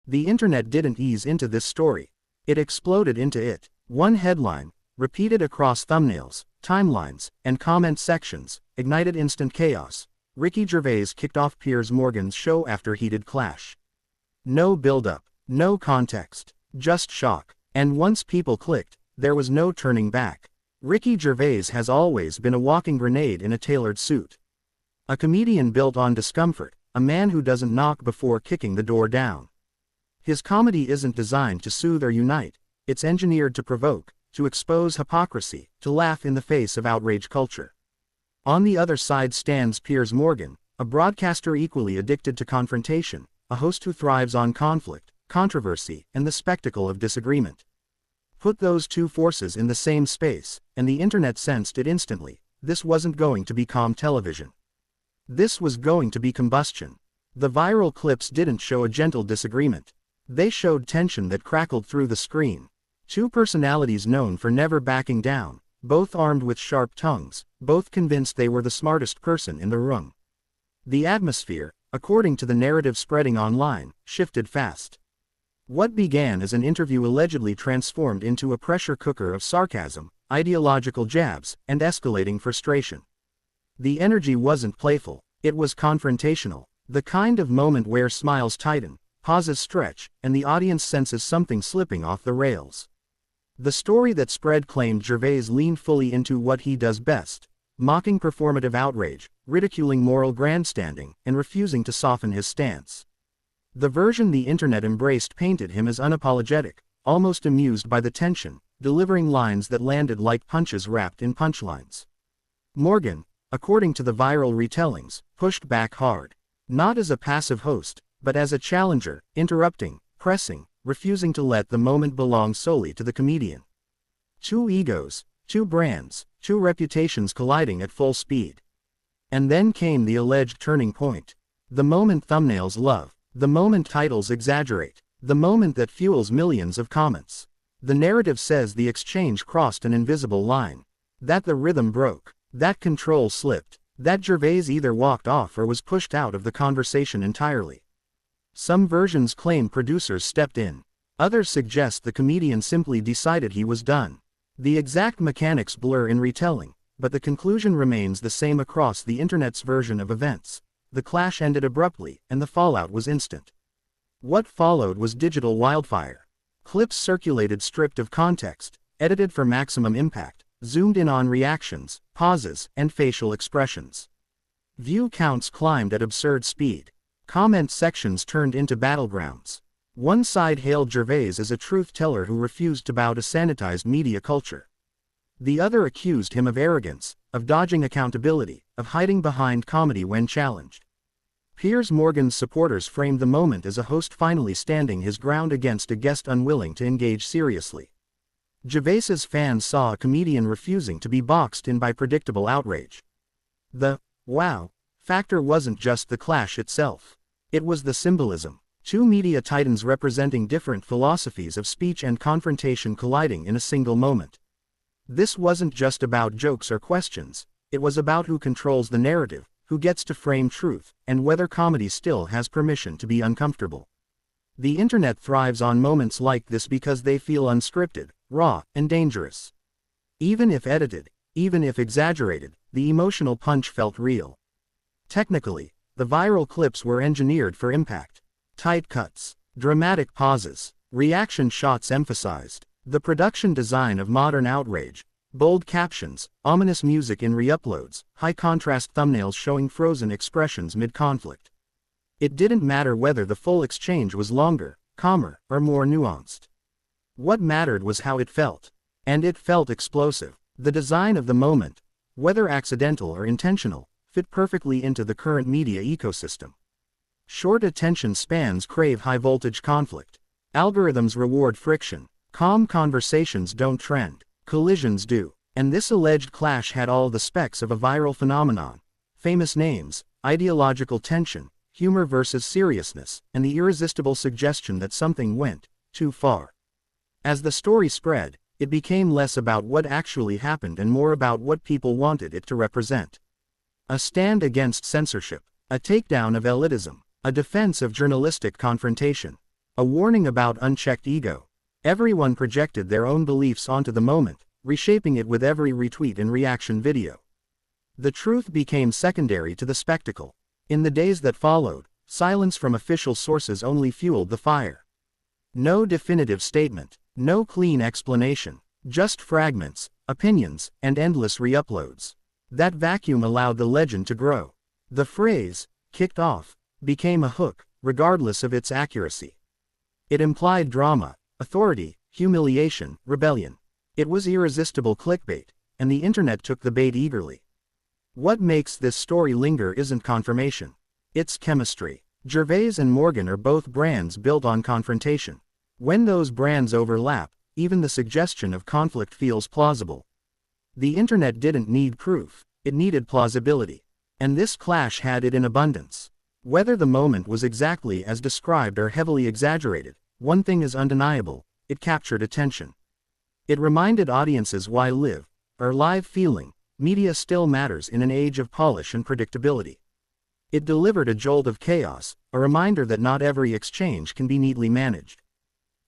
The internet didn't ease into this story. It exploded into it. One headline, repeated across thumbnails, timelines, and comment sections, ignited instant chaos. Ricky Gervais kicked off Piers Morgan's show after heated clash. No build-up, no context, just shock. And once people clicked, there was no turning back. Ricky Gervais has always been a walking grenade in a tailored suit. A comedian built on discomfort, a man who doesn't knock before kicking the door down. His comedy isn't designed to soothe or unite, it's engineered to provoke, to expose hypocrisy, to laugh in the face of outrage culture. On the other side stands Piers Morgan, a broadcaster equally addicted to confrontation, a host who thrives on conflict, controversy, and the spectacle of disagreement. Put those two forces in the same space, and the internet sensed it instantly. This wasn't going to be calm television. This was going to be combustion. The viral clips didn't show a gentle disagreement. They showed tension that crackled through the screen. Two personalities known for never backing down, both armed with sharp tongues, both convinced they were the smartest person in the room. The atmosphere, according to the narrative spreading online, shifted fast. What began as an interview allegedly transformed into a pressure cooker of sarcasm, ideological jabs, and escalating frustration. The energy wasn't playful, it was confrontational, the kind of moment where smiles tighten, pauses stretch, and the audience senses something slipping off the rails. The story that spread claimed Gervais leaned fully into what he does best, mocking performative outrage, ridiculing moral grandstanding, and refusing to soften his stance. The version the internet embraced painted him as unapologetic, almost amused by the tension, delivering lines that landed like punches wrapped in punchlines. Morgan, according to the viral retellings, pushed back hard. Not as a passive host, but as a challenger, interrupting, pressing, refusing to let the moment belong solely to the comedian. Two egos, two brands, two reputations colliding at full speed. And then came the alleged turning point. The moment thumbnails love. The moment titles exaggerate. The moment that fuels millions of comments. The narrative says the exchange crossed an invisible line. That the rhythm broke. That control slipped. That Gervais either walked off or was pushed out of the conversation entirely. Some versions claim producers stepped in. Others suggest the comedian simply decided he was done. The exact mechanics blur in retelling, but the conclusion remains the same across the internet's version of events. The clash ended abruptly, and the fallout was instant. What followed was digital wildfire. Clips circulated stripped of context, edited for maximum impact, zoomed in on reactions, pauses, and facial expressions. View counts climbed at absurd speed. Comment sections turned into battlegrounds. One side hailed Gervais as a truth teller who refused to bow to sanitized media culture. The other accused him of arrogance, of dodging accountability, of hiding behind comedy when challenged. Piers Morgan's supporters framed the moment as a host finally standing his ground against a guest unwilling to engage seriously. Gervais's fans saw a comedian refusing to be boxed in by predictable outrage. The wow factor wasn't just the clash itself. It was the symbolism. Two media titans representing different philosophies of speech and confrontation colliding in a single moment. This wasn't just about jokes or questions, it was about who controls the narrative, who gets to frame truth, and whether comedy still has permission to be uncomfortable. The internet thrives on moments like this because they feel unscripted, raw, and dangerous. Even if edited, even if exaggerated, the emotional punch felt real. Technically, the viral clips were engineered for impact. Tight cuts, dramatic pauses, reaction shots emphasized the production design of modern outrage, bold captions, ominous music in re-uploads, high-contrast thumbnails showing frozen expressions mid-conflict. It didn't matter whether the full exchange was longer, calmer, or more nuanced. What mattered was how it felt. And it felt explosive. The design of the moment, whether accidental or intentional, fit perfectly into the current media ecosystem. Short attention spans crave high-voltage conflict. Algorithms reward friction. Calm conversations don't trend. Collisions do. And this alleged clash had all the specs of a viral phenomenon. Famous names, ideological tension, humor versus seriousness, and the irresistible suggestion that something went too far. As the story spread, it became less about what actually happened and more about what people wanted it to represent. A stand against censorship. A takedown of elitism. A defense of journalistic confrontation. A warning about unchecked ego. Everyone projected their own beliefs onto the moment, reshaping it with every retweet and reaction video. The truth became secondary to the spectacle. In the days that followed, silence from official sources only fueled the fire. No definitive statement, no clean explanation, just fragments, opinions, and endless re-uploads. That vacuum allowed the legend to grow. The phrase, "kicked off," became a hook, regardless of its accuracy. It implied drama, authority, humiliation, rebellion. It was irresistible clickbait, and the internet took the bait eagerly. What makes this story linger isn't confirmation. It's chemistry. Gervais and Morgan are both brands built on confrontation. When those brands overlap, even the suggestion of conflict feels plausible. The internet didn't need proof, it needed plausibility. And this clash had it in abundance. Whether the moment was exactly as described or heavily exaggerated, one thing is undeniable: it captured attention. It reminded audiences why live feeling, media still matters in an age of polish and predictability. It delivered a jolt of chaos, a reminder that not every exchange can be neatly managed.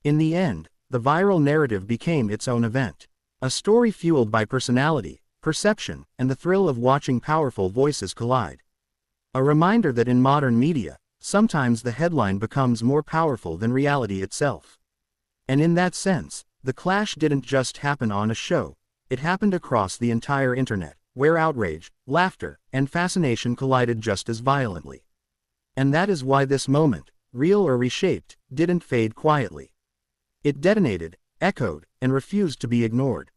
In the end, the viral narrative became its own event. A story fueled by personality, perception, and the thrill of watching powerful voices collide. A reminder that in modern media, sometimes the headline becomes more powerful than reality itself. And in that sense, the clash didn't just happen on a show, it happened across the entire internet, where outrage, laughter, and fascination collided just as violently. And that is why this moment, real or reshaped, didn't fade quietly. It detonated, echoed, and refused to be ignored.